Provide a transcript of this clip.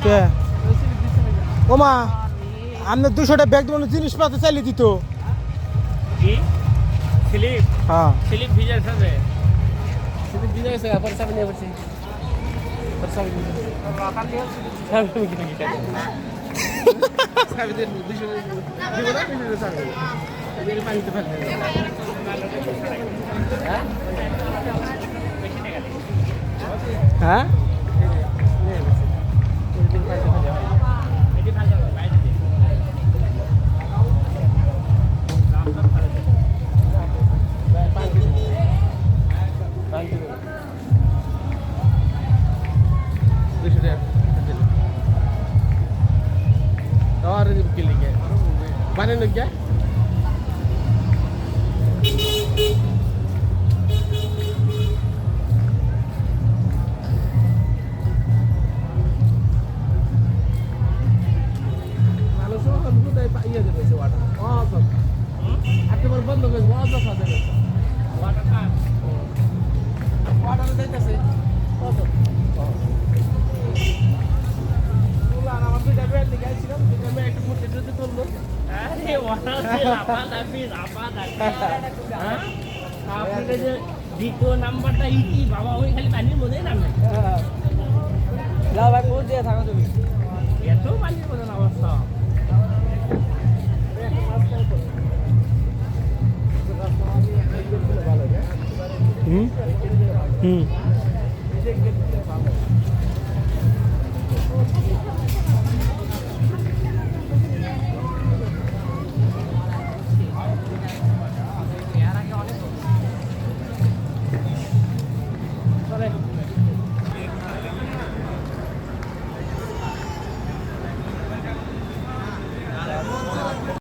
কে ও মা আপনার 200টা ব্যাগ দেবো জিনিসপত্র চালিয়ে দিত কি স্লিপ হ্যাঁ স্লিপ ভিজে আছে স্লিপ ভিজে আছে আবার সামনে নিয়ে বসে আর সামনে সামনে কি কি কাজ সামনে 200 দিব না 200 সামনে এর পানিতে ফেলতে হ্যাঁ और के लिए बने लग गया बंद हो गए वाटर का वाटर देते আমার দুইটা ব্যাট লিখে আসছিলাম দুইটা ব্যাট একটু মুখে যদি তুললো আরে ওটা আপনি যে দ্বিতীয় নাম্বারটা ইটি বাবা ওই খালি পানির মধ্যে নামে না ভাই কোচ দিয়ে থাকো তুমি এত পানির মধ্যে অবস্থা হুম হুম